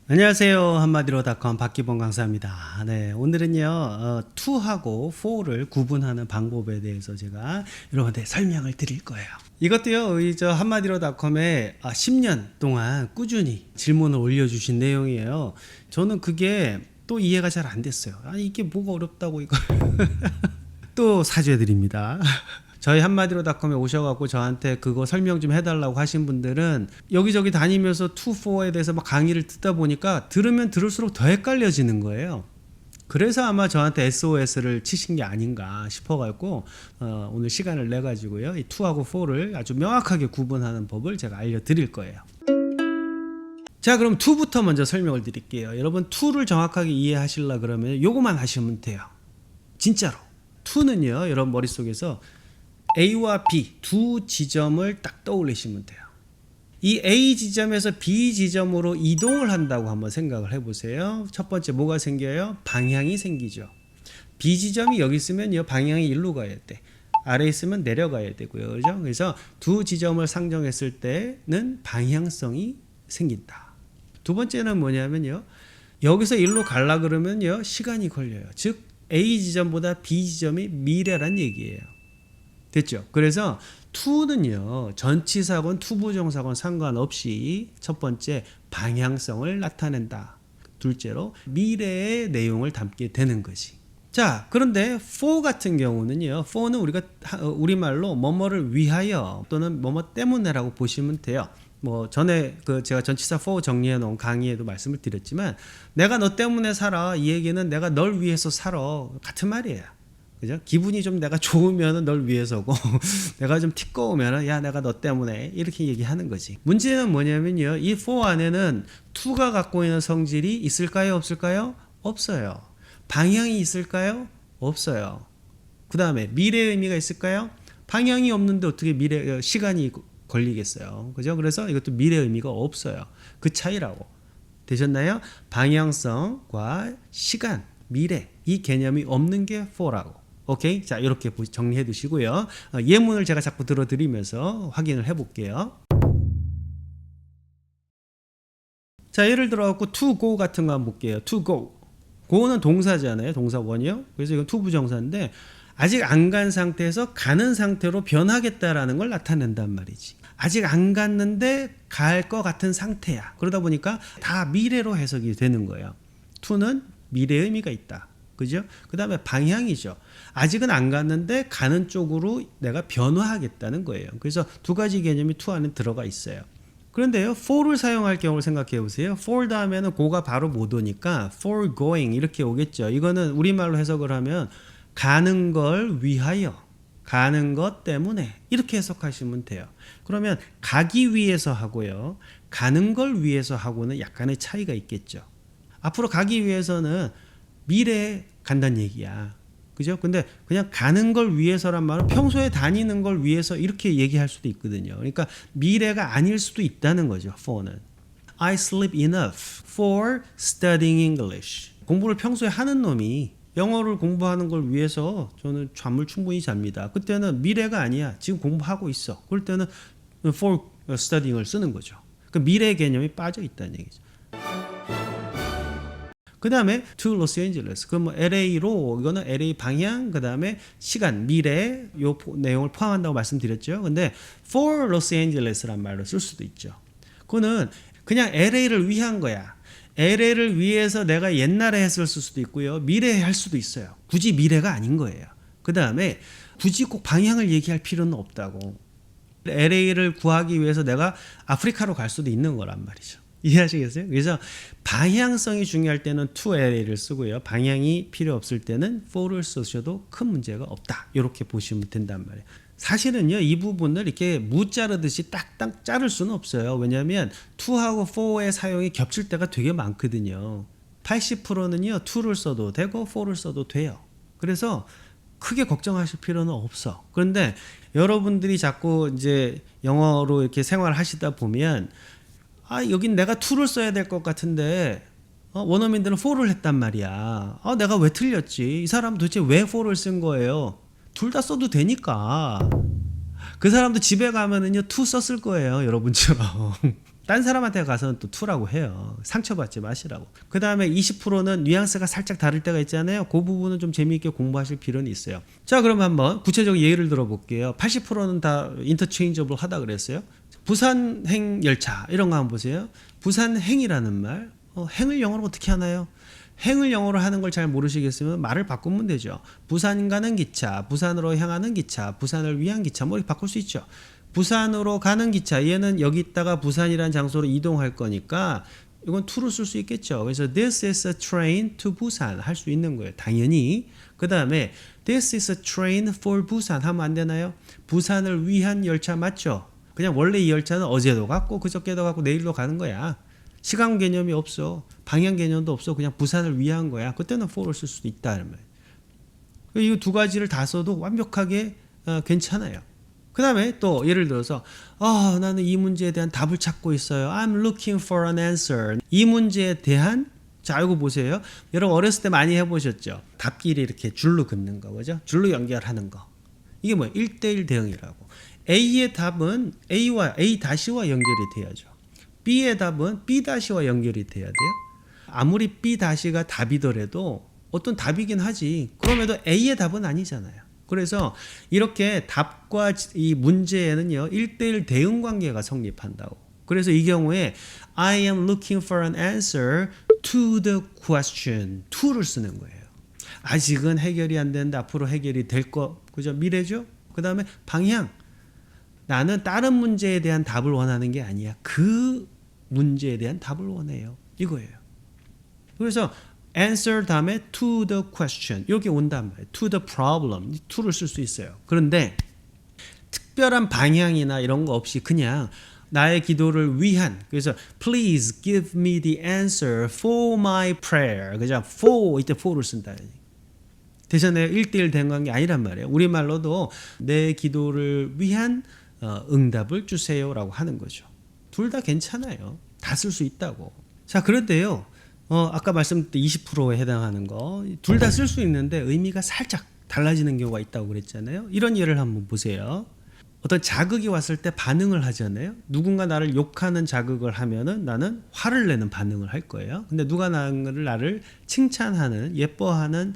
안녕하세요. 한마디로닷컴 박기본 강사입니다. 네, 오늘은요, to하고 for를 구분하는 방법에 대해서 제가 여러분한테 설명을 드릴 거예요. 이것도요, 저 한마디로닷컴에 10년 동안 꾸준히 질문을 올려주신 내용이에요. 저는 그게 또 이해가 잘 안 됐어요. 아니, 이게 뭐가 어렵다고 이거. 또 사죄드립니다. 저희 한마디로닷컴에 오셔갖고 저한테 그거 설명 좀 해달라고 하신 분들은 여기저기 다니면서 2, 4에 대해서 막 강의를 듣다 보니까 들으면 들을수록 더 헷갈려지는 거예요. 그래서 아마 저한테 SOS를 치신 게 아닌가 싶어갖고 오늘 시간을 내가지고요, 이 2하고 4를 아주 명확하게 구분하는 법을 제가 알려드릴 거예요. 자, 그럼 2부터 먼저 설명을 드릴게요. 여러분 2를 정확하게 이해하시려 그러면 요거만 하시면 돼요. 진짜로 2는요, 여러분 머릿속에서 A와 B 두 지점을 딱 떠올리시면 돼요. 이 A 지점에서 B 지점으로 이동을 한다고 한번 생각을 해보세요. 첫 번째 뭐가 생겨요? 방향이 생기죠. B 지점이 여기 있으면요, 방향이 일로 가야 돼. 아래 있으면 내려가야 되고요. 그죠? 그래서 두 지점을 상정했을 때는 방향성이 생긴다. 두 번째는 뭐냐면요, 여기서 일로 가려 그러면요, 시간이 걸려요. 즉 A 지점보다 B 지점이 미래란 얘기예요. 됐죠? 그래서 2는요, 전치사건, 투부정사건 상관없이 첫 번째 방향성을 나타낸다. 둘째로 미래의 내용을 담게 되는 거지. 자, 그런데 4 같은 경우는요, 4는 우리가 우리말로 뭐뭐를 위하여 또는 뭐뭐 때문에라고 보시면 돼요. 뭐 전에 제가 전치사 4 정리해 놓은 강의에도 말씀을 드렸지만, 내가 너 때문에 살아, 이 얘기는 내가 널 위해서 살아, 같은 말이에요. 그죠? 기분이 좀 내가 좋으면은 널 위해서고 내가 좀 티꺼우면은 야, 내가 너 때문에, 이렇게 얘기하는 거지. 문제는 뭐냐면요, 이 4 안에는 2가 갖고 있는 성질이 있을까요, 없을까요? 없어요. 방향이 있을까요? 없어요. 그 다음에 미래의 의미가 있을까요? 방향이 없는데 어떻게 시간이 걸리겠어요. 그죠? 그래서 이것도 미래의 의미가 없어요. 그 차이라고. 되셨나요? 방향성과 시간, 미래, 이 개념이 없는 게 4라고. 오케이? 자, 이렇게 정리해 두시고요. 예문을 제가 자꾸 들어드리면서 확인을 해볼게요. 자, 예를 들어갖고 to go 같은 거 한번 볼게요. to go. go는 동사잖아요. 동사 원이요. 그래서 이건 to 부정사인데, 아직 안 간 상태에서 가는 상태로 변하겠다라는 걸 나타낸단 말이지. 아직 안 갔는데 갈 것 같은 상태야. 그러다 보니까 다 미래로 해석이 되는 거예요. to는 미래의 의미가 있다. 그죠? 그 다음에 방향이죠. 아직은 안 갔는데 가는 쪽으로 내가 변화하겠다는 거예요. 그래서 두 가지 개념이 to 안에 들어가 있어요. 그런데요, for를 사용할 경우를 생각해 보세요. for 다음에는 go가 바로 못 오니까 for going 이렇게 오겠죠. 이거는 우리말로 해석을 하면 가는 걸 위하여, 가는 것 때문에, 이렇게 해석하시면 돼요. 그러면 가기 위해서 하고요, 가는 걸 위해서 하고는 약간의 차이가 있겠죠. 앞으로 가기 위해서는 미래에 간다는 얘기야. 그죠? 근데 그냥 가는 걸 위해서란 말은 평소에 다니는 걸 위해서, 이렇게 얘기할 수도 있거든요. 그러니까 미래가 아닐 수도 있다는 거죠, for는. I sleep enough for studying English. 공부를 평소에 하는 놈이 영어를 공부하는 걸 위해서 저는 잠을 충분히 잡니다. 그때는 미래가 아니야. 지금 공부하고 있어. 그럴 때는 for studying을 쓰는 거죠. 그 미래 개념이 빠져 있다는 얘기죠. 그 다음에 to Los Angeles. 그럼 뭐 LA로, 이거는 LA 방향, 그 다음에 시간, 미래, 요 내용을 포함한다고 말씀드렸죠. 근데 for Los Angeles란 말로 쓸 수도 있죠. 그거는 그냥 LA를 위한 거야. LA를 위해서 내가 옛날에 했을 수도 있고요, 미래에 할 수도 있어요. 굳이 미래가 아닌 거예요. 그 다음에 굳이 꼭 방향을 얘기할 필요는 없다고. LA를 구하기 위해서 내가 아프리카로 갈 수도 있는 거란 말이죠. 이해하시겠어요? 그래서 방향성이 중요할 때는 to LA를 쓰고요, 방향이 필요 없을 때는 for를 쓰셔도 큰 문제가 없다. 이렇게 보시면 된단 말이에요. 사실은요, 이 부분을 이렇게 무 자르듯이 딱딱 자를 수는 없어요. 왜냐하면 to하고 for의 사용이 겹칠 때가 되게 많거든요. 80%는요 to를 써도 되고 for를 써도 돼요. 그래서 크게 걱정하실 필요는 없어. 그런데 여러분들이 자꾸 이제 영어로 이렇게 생활하시다 보면, 여긴 내가 to를 써야 될 것 같은데 원어민들은 for를 했단 말이야. 내가 왜 틀렸지? 이 사람 도대체 왜 for를 쓴 거예요? 둘 다 써도 되니까. 그 사람도 집에 가면은요 to 썼을 거예요, 여러분처럼. 딴 사람한테 가서는 또 to라고 해요. 상처받지 마시라고. 그 다음에 20%는 뉘앙스가 살짝 다를 때가 있잖아요. 그 부분은 좀 재미있게 공부하실 필요는 있어요. 자, 그럼 한번 구체적인 예를 들어볼게요. 80%는 다 interchangeable 하다 그랬어요. 부산행 열차 이런 거 한번 보세요. 부산행이라는 말, 행을 영어로 어떻게 하나요? 행을 영어로 하는 걸 잘 모르시겠으면 말을 바꾸면 되죠. 부산 가는 기차, 부산으로 향하는 기차, 부산을 위한 기차, 뭐 이렇게 바꿀 수 있죠. 부산으로 가는 기차, 얘는 여기 있다가 부산이라는 장소로 이동할 거니까 이건 to를 쓸 수 있겠죠. 그래서 this is a train to Busan 할 수 있는 거예요. 당연히. 그 다음에 this is a train for Busan 하면 안 되나요? 부산을 위한 열차 맞죠? 그냥 원래 이 열차는 어제도 갔고 그저께도 갔고 내일도 가는 거야. 시간 개념이 없어. 방향 개념도 없어. 그냥 부산을 위한 거야. 그때는 for를 쓸 수도 있다는 말이에요. 이 두 가지를 다 써도 완벽하게 괜찮아요. 그 다음에 또 예를 들어서 나는 이 문제에 대한 답을 찾고 있어요. I'm looking for an answer. 이 문제에 대한 자 알고 보세요. 여러분 어렸을 때 많이 해보셨죠. 답끼리 이렇게 줄로 긋는 거 그죠? 줄로 연결하는 거. 이게 뭐예요? 1대1 대응이라고. A의 답은 A와 A-와 연결이 돼야죠. B의 답은 B-와 연결이 돼야 돼요. 아무리 B-가 답이더라도 어떤 답이긴 하지. 그럼에도 A의 답은 아니잖아요. 그래서 이렇게 답과 이 문제에는요 1대1 대응 관계가 성립한다고. 그래서 이 경우에 I am looking for an answer to the question. to를 쓰는 거예요. 아직은 해결이 안 되는데 앞으로 해결이 될 거. 그죠? 미래죠? 그 다음에 방향. 나는 다른 문제에 대한 답을 원하는 게 아니야. 그 문제에 대한 답을 원해요. 이거예요. 그래서 answer 다음에 to the question 이렇게 온단 말이에요. to the problem to를 쓸 수 있어요. 그런데 특별한 방향이나 이런 거 없이 그냥 나의 기도를 위한 그래서 please give me the answer for my prayer 그죠? for 이때 for를 쓴다. 대신에 1대1 된 관계 아니란 말이에요. 우리말로도 내 기도를 위한 응답을 주세요라고 하는 거죠. 둘 다 괜찮아요. 다 쓸 수 있다고. 자, 그런데요. 아까 말씀드린 20%에 해당하는 거 둘 다 쓸 수 있는데 의미가 살짝 달라지는 경우가 있다고 그랬잖아요. 이런 예를 한번 보세요. 어떤 자극이 왔을 때 반응을 하잖아요. 누군가 나를 욕하는 자극을 하면은 나는 화를 내는 반응을 할 거예요. 근데 누가 나를 칭찬하는 예뻐하는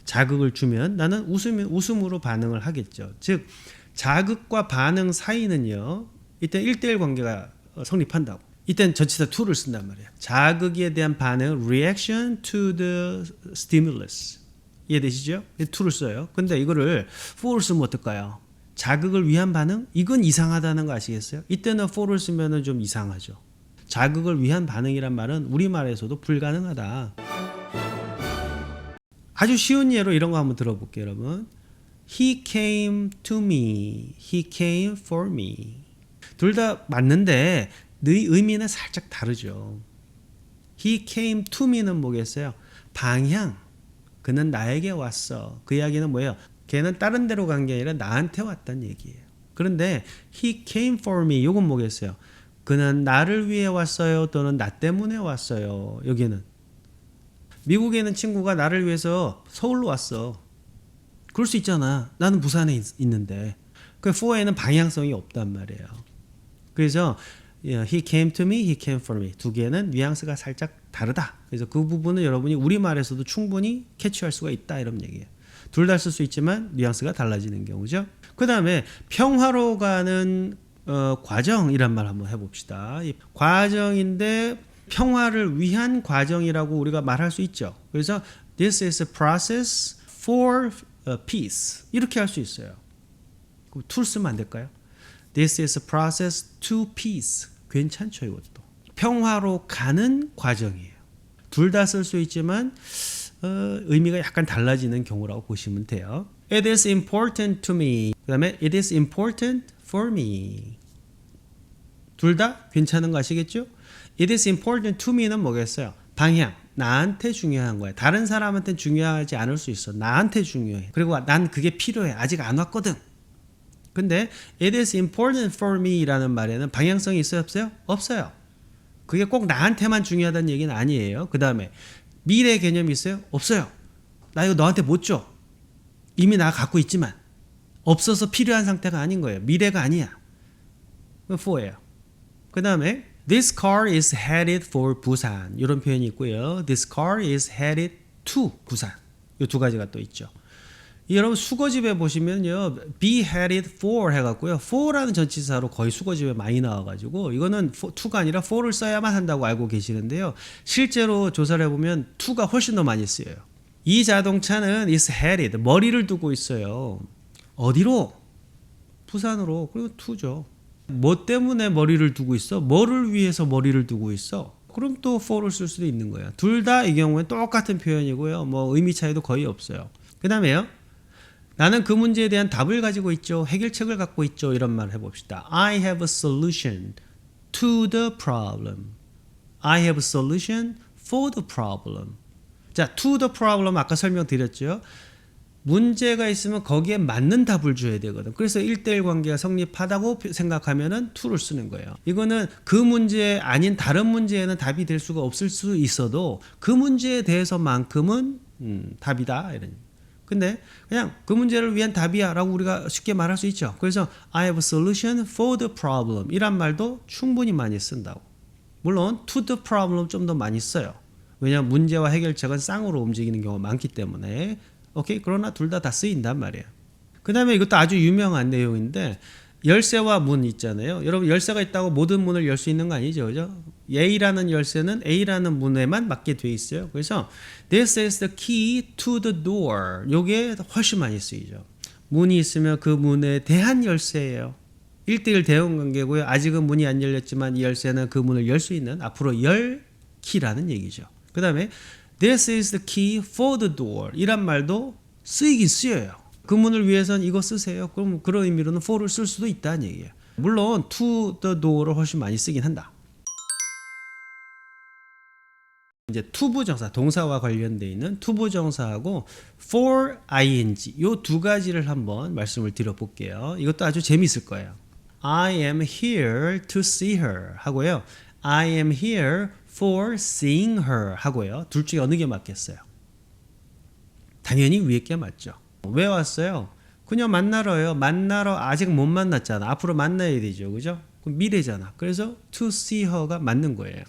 자극을 주면 나는 웃음으로 반응을 하겠죠. 즉 자극과 반응 사이는요. 이때 1대1 관계가 성립한다고. 이땐 전치사 to를 쓴단 말이에요. 자극에 대한 반응, reaction to the stimulus. 이해되시죠? to를 써요. 근데 이거를 for를 쓰면 어떨까요? 자극을 위한 반응? 이건 이상하다는 거 아시겠어요? 이때는 for를 쓰면 좀 이상하죠. 자극을 위한 반응이란 말은 우리말에서도 불가능하다. 아주 쉬운 예로 이런 거 한번 들어볼게요, 여러분. He came to me. He came for me. 둘 다 맞는데 의미는 살짝 다르죠. He came to me는 뭐겠어요? 방향. 그는 나에게 왔어. 그 이야기는 뭐예요? 걔는 다른 데로 간 게 아니라 나한테 왔다는 얘기예요. 그런데 he came for me. 이건 뭐겠어요? 그는 나를 위해 왔어요. 또는 나 때문에 왔어요. 여기는. 미국에 있는 친구가 나를 위해서 서울로 왔어. 그럴 수 있잖아. 나는 부산에 있는데. 그 for에는 방향성이 없단 말이에요. 그래서 he came to me, he came for me. 두 개는 뉘앙스가 살짝 다르다. 그래서 그 부분은 여러분이 우리말에서도 충분히 캐치할 수가 있다 이런 얘기예요. 둘 다 쓸 수 있지만 뉘앙스가 달라지는 경우죠. 그 다음에 평화로 가는 과정이란 말 한번 해봅시다. 이 과정인데 평화를 위한 과정이라고 우리가 말할 수 있죠. 그래서 this is a process for peace 이렇게 할 수 있어요. 그럼 to를 쓰면 안 될까요? This is a process to peace. 괜찮죠, 이것도. 평화로 가는 과정이에요. 둘 다 쓸 수 있지만 의미가 약간 달라지는 경우라고 보시면 돼요. It is important to me. 그 다음에 it is important for me. 둘 다 괜찮은 거 아시겠죠? It is important to me는 뭐겠어요? 방향. 나한테 중요한 거야. 다른 사람한테 중요하지 않을 수 있어. 나한테 중요해. 그리고 난 그게 필요해. 아직 안 왔거든. 근데 it is important for me 라는 말에는 방향성이 있어요? 없어요? 없어요. 그게 꼭 나한테만 중요하다는 얘기는 아니에요. 그 다음에 미래 개념이 있어요? 없어요. 나 이거 너한테 못 줘. 이미 나 갖고 있지만 없어서 필요한 상태가 아닌 거예요. 미래가 아니야. for예요. 그 다음에 This car is headed for 부산. 이런 표현이 있고요. This car is headed to 부산. 이 두 가지가 또 있죠. 여러분 수거집에 보시면요. be headed for 해갖고요. for라는 전치사로 거의 수거집에 많이 나와가지고 이거는 to가 아니라 for를 써야만 한다고 알고 계시는데요. 실제로 조사를 해보면 to가 훨씬 더 많이 쓰여요. 이 자동차는 is headed. 머리를 두고 있어요. 어디로? 부산으로. 그리고 to죠. 뭐 때문에 머리를 두고 있어? 뭐를 위해서 머리를 두고 있어? 그럼 또 for를 쓸 수도 있는 거예요. 둘 다 이 경우에 똑같은 표현이고요. 뭐 의미 차이도 거의 없어요. 그 다음에요. 나는 그 문제에 대한 답을 가지고 있죠. 해결책을 갖고 있죠. 이런 말을 해봅시다. I have a solution to the problem. I have a solution for the problem. 자, to the problem 아까 설명드렸죠. 문제가 있으면 거기에 맞는 답을 줘야 되거든. 그래서 1대1 관계가 성립하다고 생각하면은 to를 쓰는 거예요. 이거는 그 문제 아닌 다른 문제에는 답이 될 수가 없을 수 있어도 그 문제에 대해서만큼은 답이다. 이런. 근데 그냥 그 문제를 위한 답이야 라고 우리가 쉽게 말할 수 있죠. 그래서 I have a solution for the problem 이란 말도 충분히 많이 쓴다고. 물론 to the problem 좀 더 많이 써요. 왜냐하면 문제와 해결책은 쌍으로 움직이는 경우가 많기 때문에. 오케이? 그러나 둘 다 쓰인단 말이에요. 그 다음에 이것도 아주 유명한 내용인데 열쇠와 문 있잖아요. 여러분 열쇠가 있다고 모든 문을 열 수 있는 거 아니죠. 그죠? A라는 열쇠는 A라는 문에만 맞게 돼 있어요. 그래서 This is the key to the door. 요게 훨씬 많이 쓰이죠. 문이 있으면 그 문에 대한 열쇠예요. 1대1 대응 관계고요. 아직은 문이 안 열렸지만 이 열쇠는 그 문을 열 수 있는 앞으로 열 키라는 얘기죠. 그 다음에 This is the key for the door. 이란 말도 쓰이긴 쓰여요. 그 문을 위해서는 이거 쓰세요. 그럼 그런 의미로는 for를 쓸 수도 있다는 얘기예요. 물론 to the door를 훨씬 많이 쓰긴 한다. 이제 투부정사, 동사와 관련되어 있는 투부정사하고 for ing 요 두 가지를 한번 말씀을 드려볼게요. 이것도 아주 재미있을 거예요. I am here to see her 하고요. I am here for seeing her 하고요. 둘 중에 어느 게 맞겠어요? 당연히 위에 게 맞죠. 왜 왔어요? 그냥 만나러요. 만나러 아직 못 만났잖아. 앞으로 만나야 되죠. 그죠? 그럼 미래잖아. 그래서 to see her가 맞는 거예요.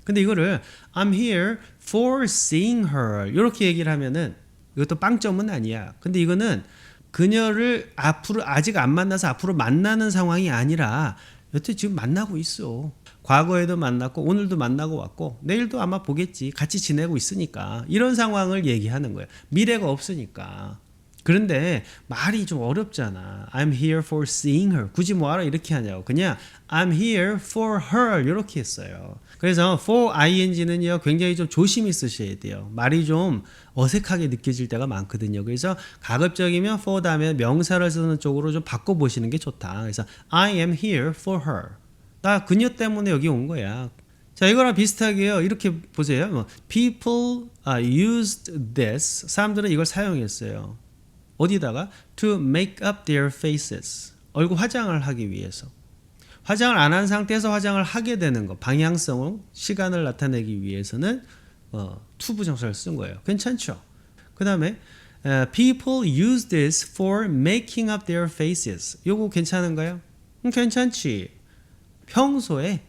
근데 이거를 I'm here for seeing her 이렇게 얘기를 하면은 이것도 빵점은 아니야. 근데 이거는 그녀를 앞으로 아직 안 만나서 앞으로 만나는 상황이 아니라 여태 지금 만나고 있어. 과거에도 만났고 오늘도 만나고 왔고 내일도 아마 보겠지. 같이 지내고 있으니까 이런 상황을 얘기하는 거예요. 미래가 없으니까. 그런데 말이 좀 어렵잖아. I'm here for seeing her. 굳이 뭐하러 이렇게 하냐고. 그냥 I'm here for her 이렇게 했어요. 그래서 for ing는요 굉장히 좀 조심히 쓰셔야 돼요. 말이 좀 어색하게 느껴질 때가 많거든요. 그래서 가급적이면 for 다음에 명사를 쓰는 쪽으로 좀 바꿔보시는 게 좋다. 그래서 I am here for her. 나 그녀 때문에 여기 온 거야. 자, 이거랑 비슷하게요. 이렇게 보세요. People used this. 사람들은 이걸 사용했어요. 어디다가? To make up their faces. 얼굴 화장을 하기 위해서. 화장을 안 한 상태에서 화장을 하게 되는 거. 방향성, 시간을 나타내기 위해서는 투부정사를 쓴 거예요. 괜찮죠? 그 다음에 People use this for making up their faces. 요거 괜찮은가요? 괜찮지. 평소에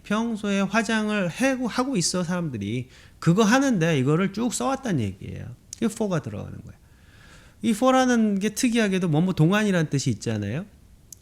화장을 하고 있어 사람들이. 그거 하는데 이거를 쭉 써왔다는 얘기예요. 이게 for가 들어가는 거예요. 이 for라는 게 특이하게도 뭐뭐 동안이라는 뜻이 있잖아요.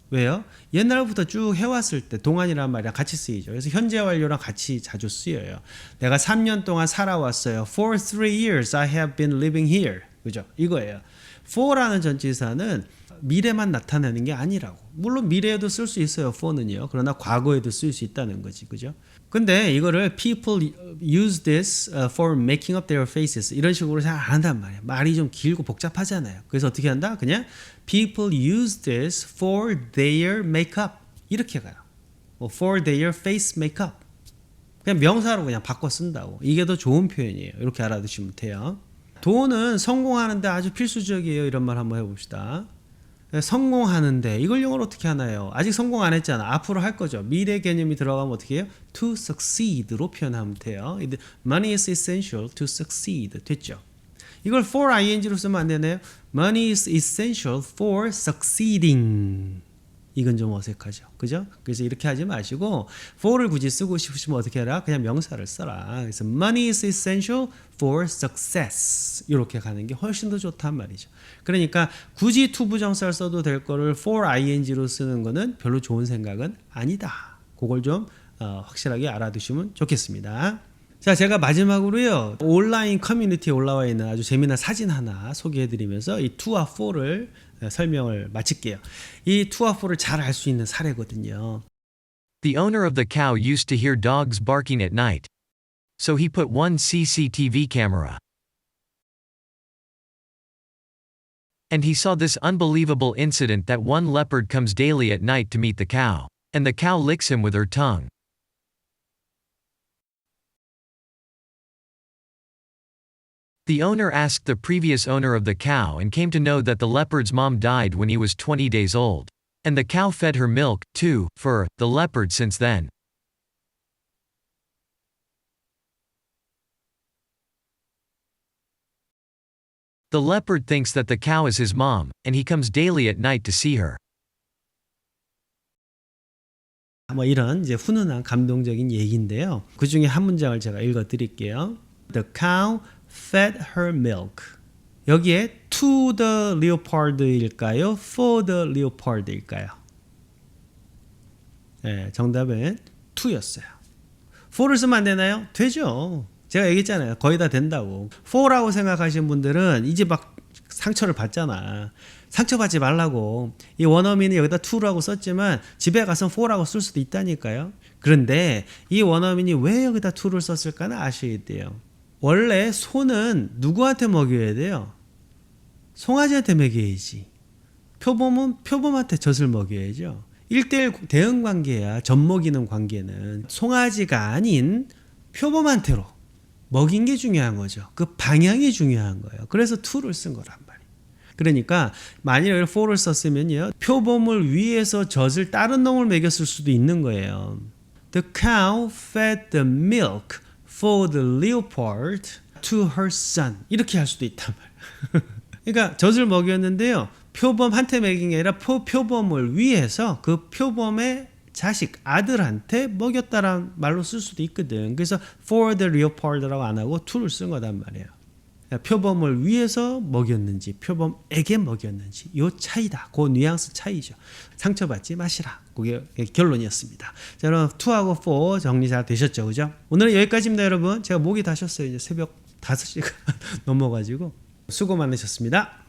왜요? 옛날부터 쭉 해왔을 때 동안이라는 말이랑 같이 쓰이죠. 그래서 현재 완료랑 같이 자주 쓰여요. 내가 3년 동안 살아왔어요. For 3 years I have been living here. 그죠? 이거예요. for라는 전치사는 미래만 나타내는 게 아니라고. 물론 미래에도 쓸 수 있어요. for는요. 그러나 과거에도 쓸 수 있다는 거지. 그죠? 근데 이거를 people use this for making up their faces 이런 식으로 잘 안 한단 말이에요. 말이 좀 길고 복잡하잖아요. 그래서 어떻게 한다? 그냥 people use this for their makeup 이렇게 가요. for their face makeup 그냥 명사로 그냥 바꿔 쓴다고. 이게 더 좋은 표현이에요. 이렇게 알아두시면 돼요. 돈은 성공하는데 아주 필수적이에요. 이런 말 한번 해봅시다. 성공하는데 이걸 영어로 어떻게 하나요? 아직 성공 안 했잖아. 앞으로 할 거죠. 미래 개념이 들어가면 어떻게 해요? To succeed로 표현하면 돼요. Money is essential to succeed. 됐죠? 이걸 for ing로 쓰면 안 되나요? Money is essential for succeeding. 이건 좀 어색하죠. 그죠? 그래서 이렇게 하지 마시고 for를 굳이 쓰고 싶으시면 어떻게 해라? 그냥 명사를 써라. 그래서 money is essential for success. 이렇게 가는 게 훨씬 더 좋단 말이죠. 그러니까 굳이 to 부정사를 써도 될 거를 for ing로 쓰는 거는 별로 좋은 생각은 아니다. 그걸 좀 확실하게 알아두시면 좋겠습니다. 자, 제가 마지막으로요, 온라인 커뮤니티에 올라와 있는 아주 재미난 사진 하나 소개해드리면서 이 to와 for를 설명을 마칠게요. 이 to와 for를 잘 알 수 있는 사례거든요. The owner of the cow used to hear dogs barking at night. So he put one CCTV camera. And he saw this unbelievable incident that one leopard comes daily at night to meet the cow. And the cow licks him with her tongue. The owner asked the previous owner of the cow and came to know that the leopard's mom died when he was 20 days old. And the cow fed her milk, too, for the leopard since then. The leopard thinks that the cow is his mom, and he comes daily at night to see her. 뭐 이런 이제 훈훈한 감동적인 얘기인데요. 그 중에 한 문장을 제가 읽어 드릴게요. The cow fed her milk. 여기에 to the leopard일까요? for the leopard일까요? 네, 정답은 to였어요. for를 쓰면 안 되나요? 되죠. 제가 얘기했잖아요. 거의 다 된다고. for라고 생각하시는 분들은 이제 막 상처를 받잖아. 상처받지 말라고. 이 원어민이 여기다 to라고 썼지만 집에 가서 for라고 쓸 수도 있다니까요. 그런데 이 원어민이 왜 여기다 to를 썼을까는 아셔야 돼요. 원래 소는 누구한테 먹여야 돼요? 송아지한테 먹여야지. 표범은 표범한테 젖을 먹여야죠. 1대1 대응 관계야. 젖 먹이는 관계는 송아지가 아닌 표범한테로 먹인 게 중요한 거죠. 그 방향이 중요한 거예요. 그래서 to를 쓴 거란 말이에요. 그러니까 만일 for를 썼으면요, 표범을 위해서 젖을 다른 놈을 먹였을 수도 있는 거예요. The cow fed the milk for the leopard to her son. 이렇게 할 수도 있단 말이에요. 그러니까 젖을 먹였는데요, 표범한테 먹인 게 아니라 표범을 위해서 그 표범의 자식, 아들한테 먹였다라는 말로 쓸 수도 있거든. 그래서 for the leopard라고 안 하고 to를 쓴 거단 말이에요. 표범을 위해서 먹였는지 표범에게 먹였는지 요 차이다. 그 뉘앙스 차이죠. 상처받지 마시라. 그게 결론이었습니다. 자, 여러분 to하고 for 정리 잘 되셨죠? 그죠? 오늘은 여기까지입니다, 여러분. 제가 목이 다셨어요. 이제 새벽 5시가 넘어가지고 수고 많으셨습니다.